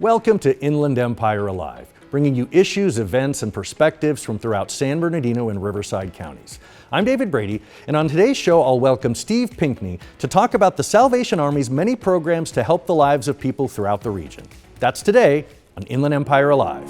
Welcome to Inland Empire Alive, bringing you issues, events, and perspectives from throughout San Bernardino and Riverside counties. I'm David Brady, and on today's show, I'll welcome Steve Pinkney to talk about the Salvation Army's many programs to help the lives of people throughout the region. That's today on Inland Empire Alive.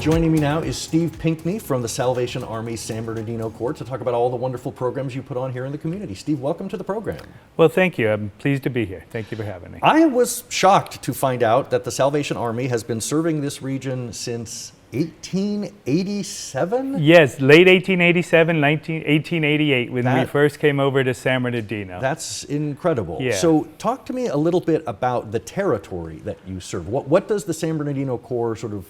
Joining me now is Steve Pinkney from the Salvation Army San Bernardino Corps to talk about all the wonderful programs you put on here in the community. Steve, welcome to the program. Well, thank you. I'm pleased to be here. Thank you for having me. I was shocked to find out that the Salvation Army has been serving this region since 1887? Yes, late 1887, 1888, when we first came over to San Bernardino. That's incredible. Yeah. So talk to me a little bit about the territory that you serve. What does the San Bernardino Corps sort of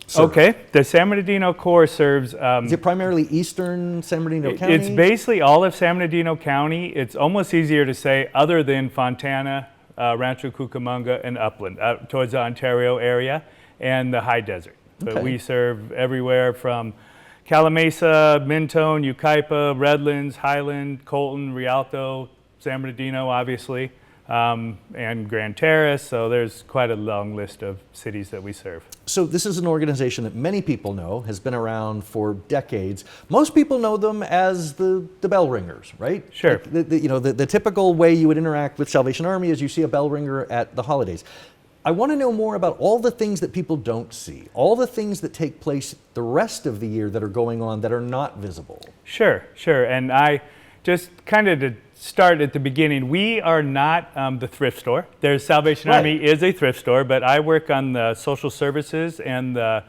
serve? Okay, the San Bernardino Corps serves... is it primarily eastern San Bernardino County? It's basically all of San Bernardino County. It's almost easier to say other than Fontana, Rancho Cucamonga, and Upland, towards the Ontario area and the high desert. But we serve everywhere from Calamasa, Mentone, Yucaipa, Redlands, Highland, Colton, Rialto, San Bernardino, obviously, and Grand Terrace. So there's quite a long list of cities that we serve. So this is an organization that many people know, has been around for decades. Most people know them as the bell ringers, right? Sure. Like the typical way you would interact with Salvation Army is you see a bell ringer at the holidays. I want to know more about all the things that people don't see, all the things that take place the rest of the year that are going on that are not visible. Sure. And I just kind of to start at the beginning, we are not the thrift store. There's Salvation Army is a thrift store, but I work on the social services and the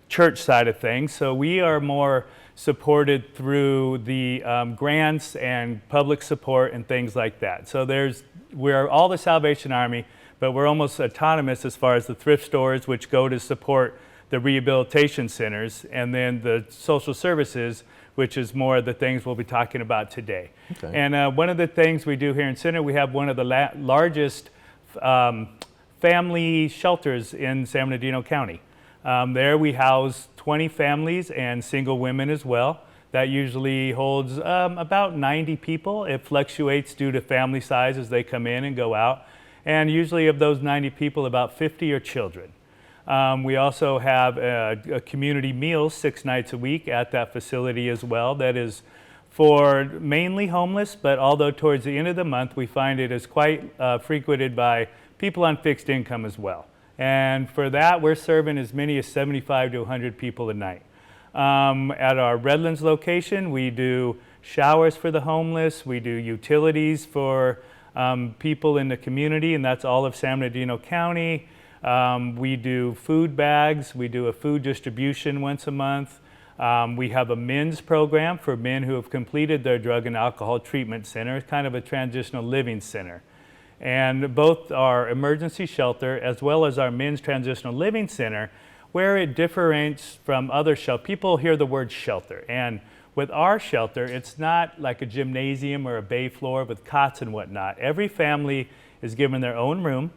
church side of things. So we are more supported through the grants and public support and things like that. So we're all the Salvation Army, but we're almost autonomous as far as the thrift stores, which go to support the rehabilitation centers, and then the social services, which is more of the things we'll be talking about today. Okay. And one of the things we do here in Center, we have one of the largest family shelters in San Bernardino County. There we house 20 families and single women as well. That usually holds about 90 people. It fluctuates due to family size as they come in and go out. And usually of those 90 people, about 50 are children. We also have a community meal 6 nights a week at that facility as well. That is for mainly homeless, but although towards the end of the month, we find it is quite frequented by people on fixed income as well. And for that, we're serving as many as 75 to 100 people a night. At our Redlands location, we do showers for the homeless. We do utilities for people in the community, and that's all of San Bernardino County. We do food bags. We do a food distribution once a month. We have a men's program for men who have completed their drug and alcohol treatment center, kind of a transitional living center. And both our emergency shelter as well as our men's transitional living center, where it differentiates from other shelters. People hear the word shelter, and with our shelter, it's not like a gymnasium or a bay floor with cots and whatnot. Every family is given their own room,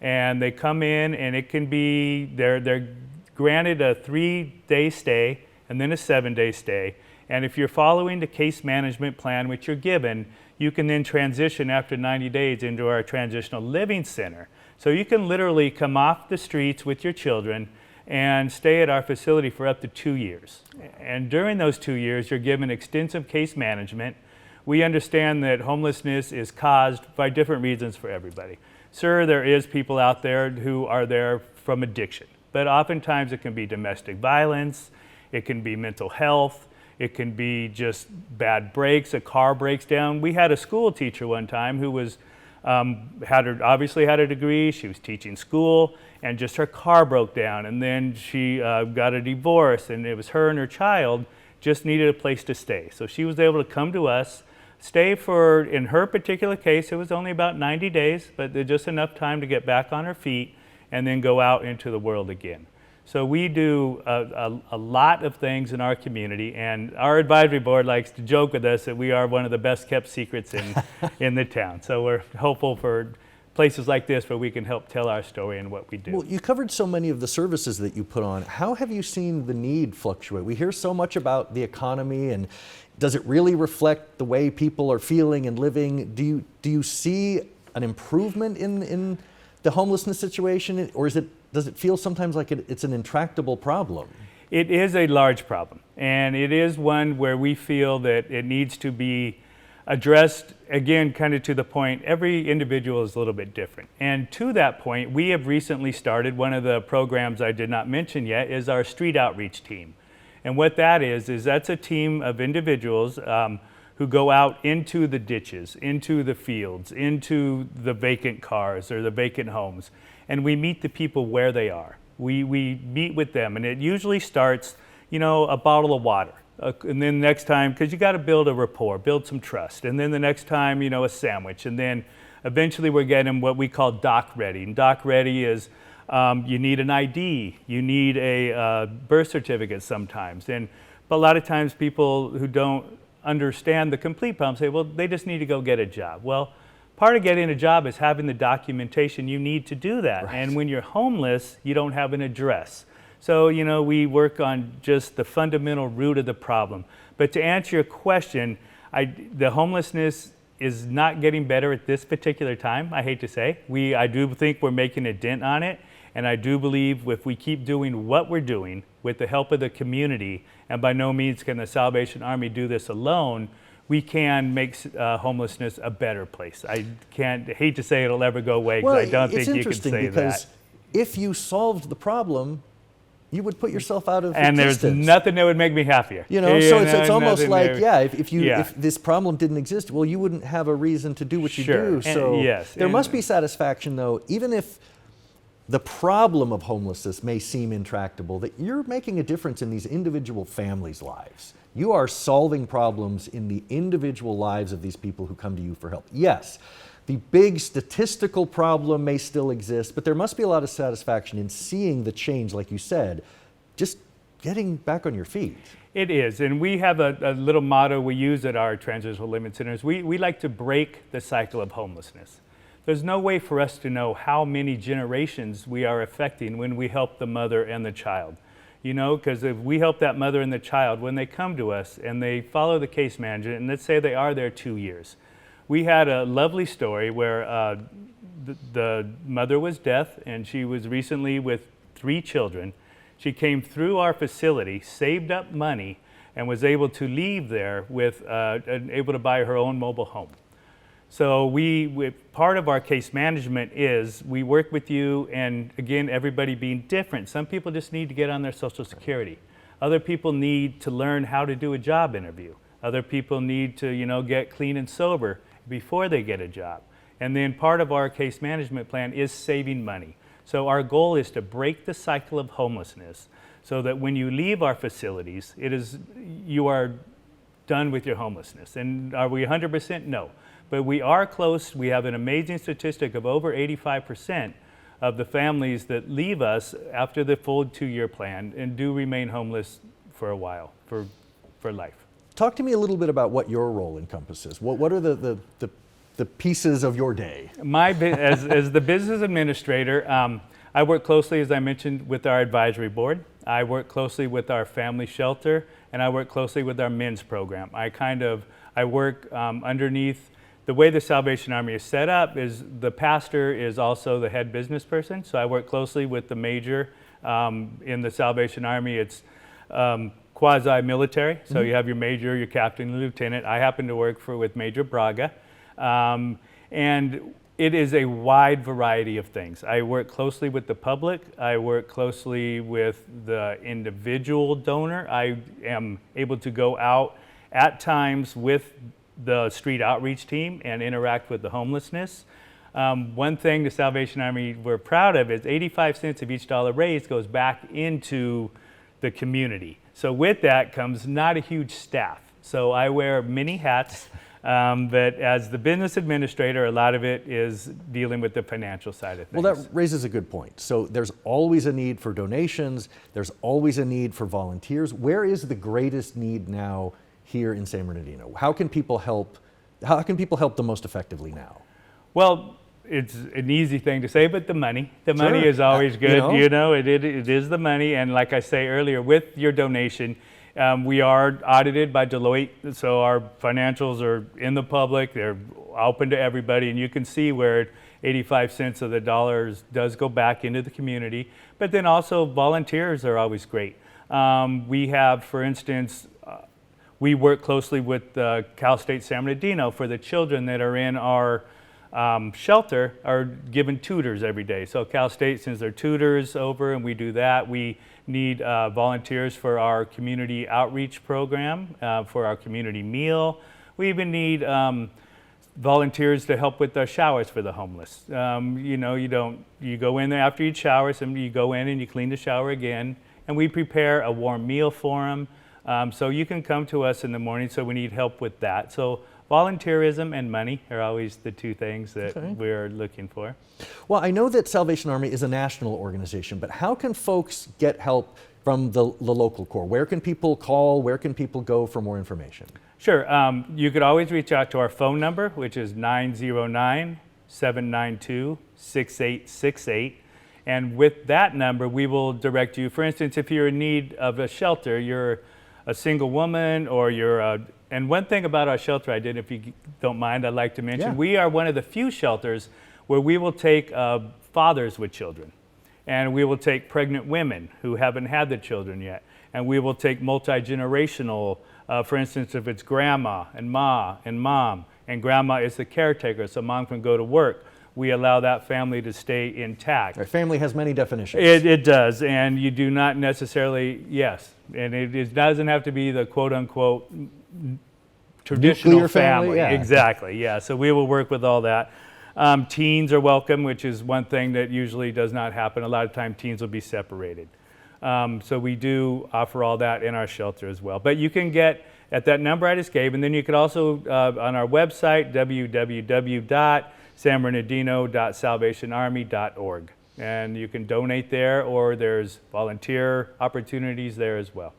and they come in, and it can be, they're granted a 3-day stay and then a 7-day stay. And if you're following the case management plan which you're given, you can then transition after 90 days into our transitional living center. So you can literally come off the streets with your children and stay at our facility for up to 2 years. And during those 2 years, you're given extensive case management. We understand that homelessness is caused by different reasons for everybody. Sure, there is people out there who are there from addiction, but oftentimes it can be domestic violence, it can be mental health, it can be just bad breaks, a car breaks down. We had a school teacher one time who was obviously had a degree, she was teaching school, and just her car broke down, and then she got a divorce, and it was her and her child just needed a place to stay. So she was able to come to us, stay for, in her particular case, it was only about 90 days, but just enough time to get back on her feet and then go out into the world again. So we do a lot of things in our community, and our advisory board likes to joke with us that we are one of the best kept secrets in the town. So we're hopeful for places like this where we can help tell our story and what we do. Well, you covered so many of the services that you put on. How have you seen the need fluctuate? We hear so much about the economy, and does it really reflect the way people are feeling and living? Do you see an improvement in the homelessness situation, or does it feel sometimes like it's an intractable problem? It is a large problem, and it is one where we feel that it needs to be addressed, again, kind of to the point, every individual is a little bit different. And to that point, we have recently started, one of the programs I did not mention yet is our street outreach team. And what that is that's a team of individuals who go out into the ditches, into the fields, into the vacant cars or the vacant homes, and we meet the people where they are. We meet with them, and it usually starts, a bottle of water. And then next time, because you got to build a rapport, build some trust. And then the next time, a sandwich. And then eventually we're getting what we call doc ready. And doc ready is you need an ID, you need a birth certificate sometimes. But a lot of times people who don't understand the complete problem say, well, they just need to go get a job. Well, part of getting a job is having the documentation you need to do that. Right. And when you're homeless, you don't have an address. So, we work on just the fundamental root of the problem. But to answer your question, the homelessness is not getting better at this particular time, I hate to say. I do think we're making a dent on it, and I do believe if we keep doing what we're doing with the help of the community, and by no means can the Salvation Army do this alone, we can make homelessness a better place. I hate to say it'll ever go away, because I don't think you can say that. Because if you solved the problem, you would put yourself out of and existence. There's nothing that would make me happier. So it's almost like, if this problem didn't exist, well, you wouldn't have a reason to do what you do. So there must be satisfaction, though, even if the problem of homelessness may seem intractable, that you're making a difference in these individual families' lives. You are solving problems in the individual lives of these people who come to you for help. Yes, the big statistical problem may still exist, but there must be a lot of satisfaction in seeing the change, like you said, just getting back on your feet. It is, and we have a little motto we use at our transitional living centers. We like to break the cycle of homelessness. There's no way for us to know how many generations we are affecting when we help the mother and the child. Because if we help that mother and the child, when they come to us and they follow the case manager, and let's say they are there 2 years. We had a lovely story where the mother was deaf, and she was recently with 3 children. She came through our facility, saved up money, and was able to leave there with able to buy her own mobile home. So part of our case management is we work with you, and again, everybody being different. Some people just need to get on their Social Security. Other people need to learn how to do a job interview. Other people need to, get clean and sober before they get a job. And then part of our case management plan is saving money. So our goal is to break the cycle of homelessness so that when you leave our facilities, you are done with your homelessness. And are we 100%? No. But we are close. We have an amazing statistic of over 85% of the families that leave us after the full 2-year plan and do remain homeless for a while, for life. Talk to me a little bit about what your role encompasses. What are the pieces of your day? As the business administrator, I work closely, as I mentioned, with our advisory board. I work closely with our family shelter, and I work closely with our men's program. I work underneath. The way the Salvation Army is set up is the pastor is also the head business person. So I work closely with the major in the Salvation Army. It's quasi-military. So you have your major, your captain, your lieutenant. I happen to work with Major Braga. And it is a wide variety of things. I work closely with the public. I work closely with the individual donor. I am able to go out at times with the street outreach team and interact with the homelessness. One thing the Salvation Army we're proud of is 85 cents of each dollar raised goes back into the community. So with that comes not a huge staff. So I wear many hats, but as the business administrator, a lot of it is dealing with the financial side of things. Well, that raises a good point. So there's always a need for donations. There's always a need for volunteers. Where is the greatest need now here in San Bernardino? How can people help the most effectively now? Well, it's an easy thing to say, but the money Sure. is always good. you know. It is the money. And like I say earlier, with your donation, we are audited by Deloitte, so our financials are in the public. They're open to everybody, and you can see where 85 cents of the dollars does go back into the community. But then also volunteers are always great. We have, for instance, we work closely with Cal State San Bernardino for the children that are in our shelter are given tutors every day. So Cal State sends their tutors over and we do that. We need volunteers for our community outreach program, for our community meal. We even need volunteers to help with the showers for the homeless. You go in there after you shower, you go in and you clean the shower again, and we prepare a warm meal for them. So you can come to us in the morning, so we need help with that. So volunteerism and money are always the two things that we're looking for. Well, I know that Salvation Army is a national organization, but how can folks get help from the local core? Where can people call? Where can people go for more information? Sure. You could always reach out to our phone number, which is 909-792-6868. And with that number, we will direct you. For instance, if you're in need of a shelter, you're a single woman, or and one thing about our shelter, if you don't mind, I'd like to mention, we are one of the few shelters where we will take fathers with children, and we will take pregnant women who haven't had the children yet, and we will take multi-generational, for instance, if it's grandma and ma and mom, and grandma is the caretaker, so mom can go to work, we allow that family to stay intact. Our family has many definitions. It does, and you do not necessarily, and it doesn't have to be the quote-unquote traditional Nuclear family. Yeah. Exactly, yeah, so we will work with all that. Teens are welcome, which is one thing that usually does not happen. A lot of times teens will be separated. So we do offer all that in our shelter as well. But you can get at that number I just gave, and then you could also, on our website, www.sanbernardino.salvationarmy.org. And you can donate there, or there's volunteer opportunities there as well.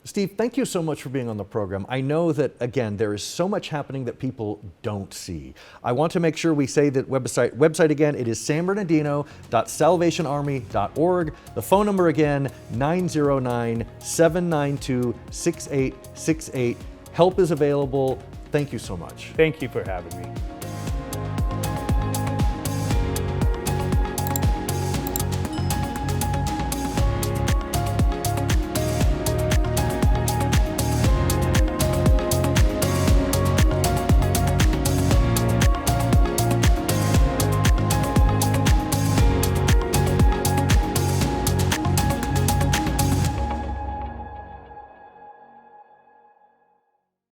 Steve, thank you so much for being on the program. I know that, again, there is so much happening that people don't see. I want to make sure we say that website again. It is sanbernardino.salvationarmy.org. The phone number again, 909-792-6868. Help is available. Thank you so much. Thank you for having me.